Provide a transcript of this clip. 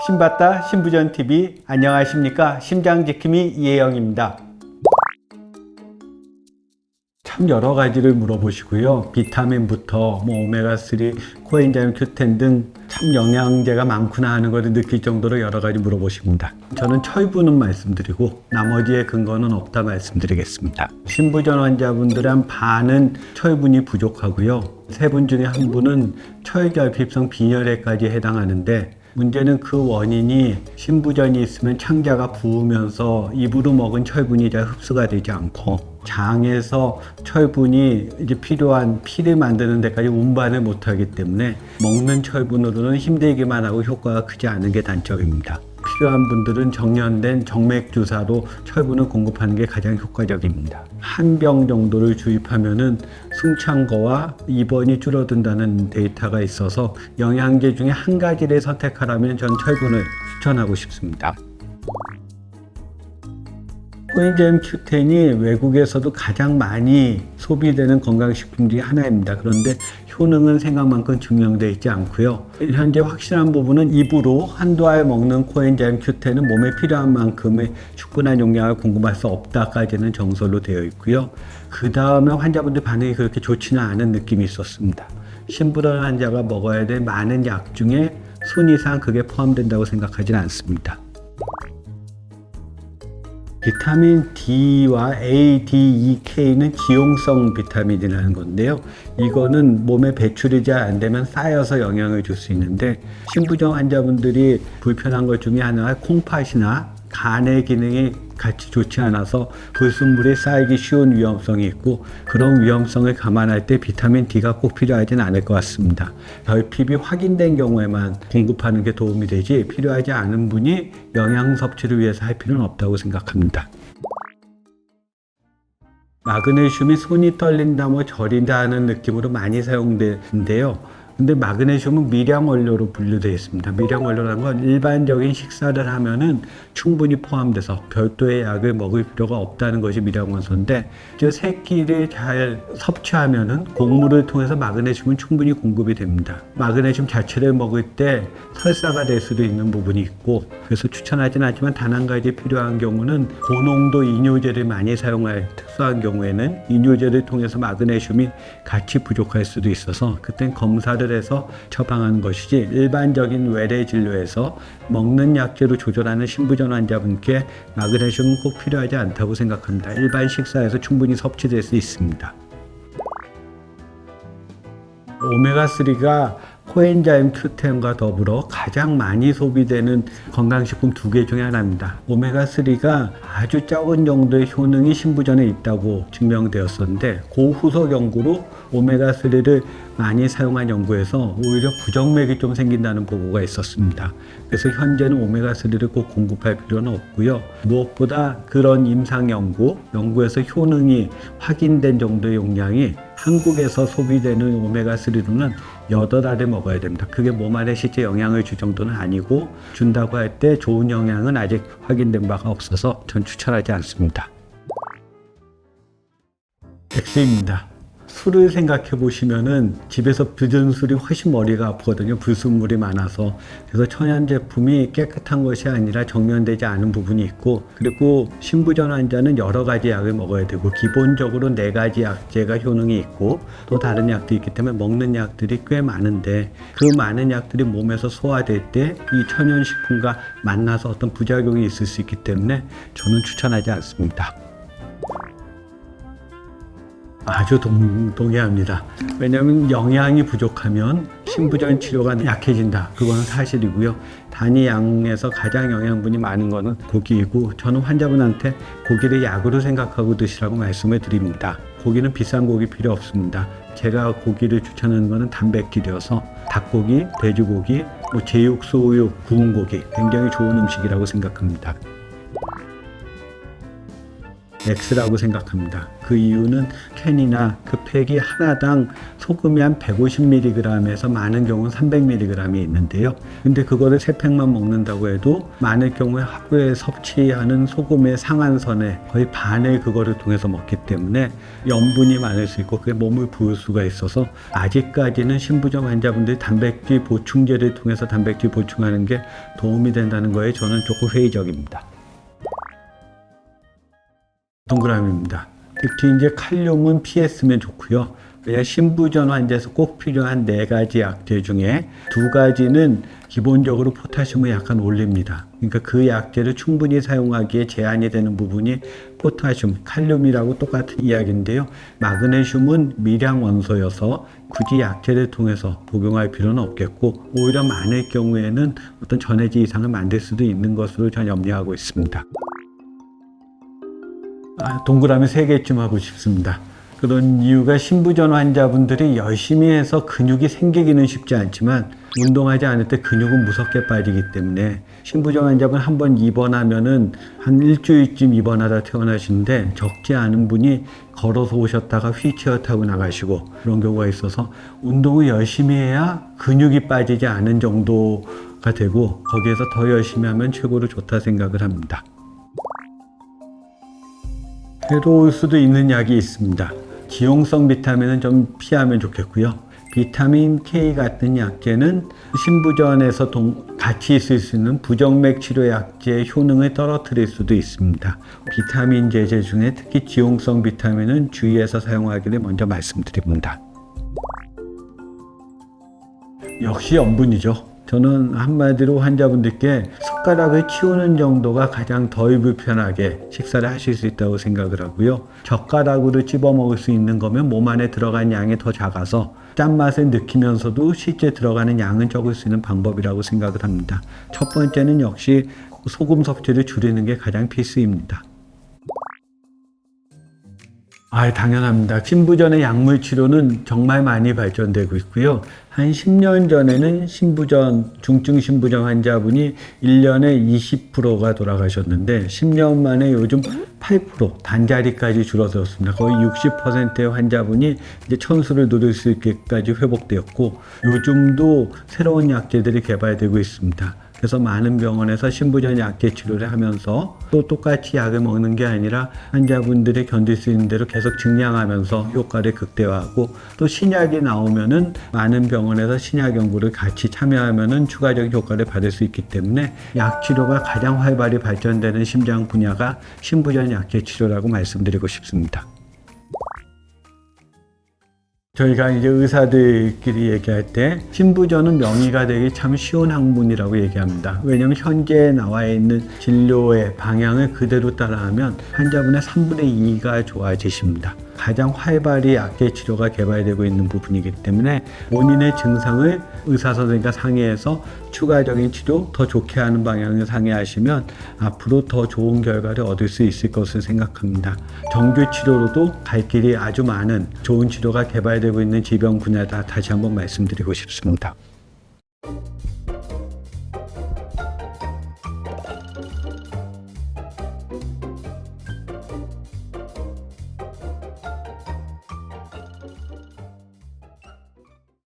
신봤다 신부전TV 안녕하십니까. 심장지킴이 이혜영입니다. 참 여러 가지를 물어보시고요. 비타민부터 오메가3, 코엔자임 Q10 등 참 영양제가 많구나 하는 것을 느낄 정도로 여러 가지 물어보십니다. 저는 철분은 말씀드리고 나머지의 근거는 없다 말씀드리겠습니다. 신부전 환자분들의 한 반은 철분이 부족하고요. 세 분 중에 한 분은 철결핍성 빈혈에까지 해당하는데 문제는 그 원인이 신부전이 있으면 창자가 부으면서 입으로 먹은 철분이 잘 흡수가 되지 않고 장에서 철분이 이제 필요한 피를 만드는 데까지 운반을 못하기 때문에 먹는 철분으로는 힘들기만 하고 효과가 크지 않은 게 단점입니다. 필요한 분들은 정연된 정맥 주사로 철분을 공급하는 게 가장 효과적입니다. 한 병 정도를 주입하면은 승창거와 입원이 줄어든다는 데이터가 있어서 영양제 중에 한 가지를 선택하라면 전 철분을 추천하고 싶습니다. 코엔자임 Q10이 외국에서도 가장 많이 소비되는 건강식품 중에 하나입니다. 그런데 효능은 생각만큼 증명되어 있지 않고요. 현재 확실한 부분은 입으로 한두 알 먹는 코엔자임 Q10은 몸에 필요한 만큼의 충분한 용량을 공급할 수 없다까지는 정설로 되어 있고요. 그 다음에 환자분들 반응이 그렇게 좋지는 않은 느낌이 있었습니다. 신부전 환자가 먹어야 될 많은 약 중에 순위상 그게 포함된다고 생각하지는 않습니다. 비타민 D와 A, D, E, K는 기용성 비타민이라는 건데요. 이거는 몸에 배출이 잘 안 되면 쌓여서 영향을 줄 수 있는데 신부전 환자분들이 불편한 것 중에 하나가 콩팥이나 간의 기능이 같이 좋지 않아서 불순물이 쌓이기 쉬운 위험성이 있고 그런 위험성을 감안할 때 비타민 D가 꼭 필요하지는 않을 것 같습니다. 결핍이 확인된 경우에만 공급하는 게 도움이 되지 필요하지 않은 분이 영양 섭취를 위해서 할 필요는 없다고 생각합니다. 마그네슘이 손이 떨린다, 저린다 하는 느낌으로 많이 사용되는데요. 근데 마그네슘은 미량 원료로 분류되어 있습니다. 미량 원료라는 건 일반적인 식사를 하면은 충분히 포함돼서 별도의 약을 먹을 필요가 없다는 것이 미량 원소인데, 즉 새끼를 잘 섭취하면은 곡물을 통해서 마그네슘은 충분히 공급이 됩니다. 마그네슘 자체를 먹을 때 설사가 될 수도 있는 부분이 있고, 그래서 추천하지는 않지만 단 한 가지 필요한 경우는 고농도 이뇨제를 많이 사용할 특수한 경우에는 이뇨제를 통해서 마그네슘이 같이 부족할 수도 있어서 그땐 검사를 해서 처방하는 것이지, 일반적인 외래 진료에서 먹는 약제로 조절하는 신부전 환자분께 마그네슘은 꼭 필요하지 않다고 생각합니다. 일반 식사에서 충분히 섭취될 수 있습니다. 오메가3가 코엔자임 Q10과 더불어 가장 많이 소비되는 건강식품 두 개 중에 하나입니다. 오메가3가 아주 적은 정도의 효능이 신부전에 있다고 증명되었었는데, 고후속 연구로 오메가3를 많이 사용한 연구에서 오히려 부정맥이 좀 생긴다는 보고가 있었습니다. 그래서 현재는 오메가3를 꼭 공급할 필요는 없고요. 무엇보다 그런 임상 연구에서 효능이 확인된 정도의 용량이 한국에서 소비되는 오메가3로는 8알을 먹어야 됩니다. 그게 몸 안에 실제 영향을 줄 정도는 아니고, 준다고 할 때 좋은 영향은 아직 확인된 바가 없어서 전 추천하지 않습니다. X입니다. 술을 생각해 보시면은 집에서 빚은 술이 훨씬 머리가 아프거든요. 불순물이 많아서. 그래서 천연 제품이 깨끗한 것이 아니라 정면되지 않은 부분이 있고, 그리고 신부전 환자는 여러 가지 약을 먹어야 되고, 기본적으로 4가지 약제가 효능이 있고 또 다른 약도 있기 때문에 먹는 약들이 꽤 많은데, 그 많은 약들이 몸에서 소화될 때 이 천연식품과 만나서 어떤 부작용이 있을 수 있기 때문에 저는 추천하지 않습니다. 아주 동의합니다. 왜냐하면 영양이 부족하면 신부전 치료가 약해진다. 그건 사실이고요. 단위 양에서 가장 영양분이 많은 것은 고기이고, 저는 환자분한테 고기를 약으로 생각하고 드시라고 말씀을 드립니다. 고기는 비싼 고기 필요 없습니다. 제가 고기를 추천하는 것은 단백질이어서 닭고기, 돼지고기, 제육, 소육, 구운 고기 굉장히 좋은 음식이라고 생각합니다. X라고 생각합니다. 그 이유는 캔이나 그 팩이 하나당 소금이 한 150mg에서 많은 경우는 300mg이 있는데요. 근데 그거를 3팩만 먹는다고 해도 많을 경우에 하루에 섭취하는 소금의 상한선에 거의 반을 그거를 통해서 먹기 때문에 염분이 많을 수 있고 그게 몸을 부을 수가 있어서 아직까지는 신부전 환자분들이 단백질 보충제를 통해서 단백질 보충하는 게 도움이 된다는 거에 저는 조금 회의적입니다. 동그라미입니다. 특히 이제 칼륨은 피했으면 좋고요. 그냥 신부전 환자에서 꼭 필요한 4가지 약제 중에 2가지는 기본적으로 포타슘을 약간 올립니다. 그러니까 그 약제를 충분히 사용하기에 제한이 되는 부분이 포타슘, 칼륨이라고 똑같은 이야기인데요. 마그네슘은 미량 원소여서 굳이 약제를 통해서 복용할 필요는 없겠고 오히려 많을 경우에는 어떤 전해질 이상을 만들 수도 있는 것으로 저는 염려하고 있습니다. 동그라미 3개쯤 하고 싶습니다. 그런 이유가 신부전 환자분들이 열심히 해서 근육이 생기기는 쉽지 않지만 운동하지 않을 때 근육은 무섭게 빠지기 때문에 신부전 환자분 한번 입원하면은 한 일주일쯤 입원하다 퇴원하시는데 적지 않은 분이 걸어서 오셨다가 휠체어 타고 나가시고 그런 경우가 있어서 운동을 열심히 해야 근육이 빠지지 않은 정도가 되고 거기에서 더 열심히 하면 최고로 좋다 생각을 합니다. 해로울 수도 있는 약이 있습니다. 지용성 비타민은 좀 피하면 좋겠고요. 비타민 K 같은 약제는 신부전에서 같이 있을 수 있는 부정맥 치료 약제의 효능을 떨어뜨릴 수도 있습니다. 비타민 제제 중에 특히 지용성 비타민은 주의해서 사용하기를 먼저 말씀드립니다. 역시 염분이죠. 저는 한마디로 환자분들께 숟가락을 치우는 정도가 가장 덜 불편하게 식사를 하실 수 있다고 생각을 하고요. 젓가락으로 찝어 먹을 수 있는 거면 몸 안에 들어간 양이 더 작아서 짠맛을 느끼면서도 실제 들어가는 양은 적을 수 있는 방법이라고 생각을 합니다. 첫 번째는 역시 소금 섭취를 줄이는 게 가장 필수입니다. 당연합니다. 신부전의 약물 치료는 정말 많이 발전되고 있고요. 한 10년 전에는 중증 신부전 환자분이 1년에 20%가 돌아가셨는데 10년 만에 요즘 8% 단자리까지 줄어들었습니다. 거의 60%의 환자분이 이제 천수를 누릴 수 있게까지 회복되었고 요즘도 새로운 약제들이 개발되고 있습니다. 그래서 많은 병원에서 신부전 약제 치료를 하면서 또 똑같이 약을 먹는 게 아니라 환자분들이 견딜 수 있는 대로 계속 증량하면서 효과를 극대화하고 또 신약이 나오면은 많은 병원에서 신약 연구를 같이 참여하면은 추가적인 효과를 받을 수 있기 때문에 약 치료가 가장 활발히 발전되는 심장 분야가 신부전 약제 치료라고 말씀드리고 싶습니다. 저희가 이제 의사들끼리 얘기할 때 신부전은 명의가 되기 참 쉬운 학문이라고 얘기합니다. 왜냐하면 현재 나와 있는 진료의 방향을 그대로 따라하면 환자분의 3분의 2가 좋아지십니다. 가장 활발히 약제 치료가 개발되고 있는 부분이기 때문에 본인의 증상을 의사 선생님과 상의해서 추가적인 치료 더 좋게 하는 방향을 상의하시면 앞으로 더 좋은 결과를 얻을 수 있을 것을 생각합니다. 정규 치료로도 갈 길이 아주 많은 좋은 치료가 개발되고 있는 질병 분야다 다시 한번 말씀드리고 싶습니다.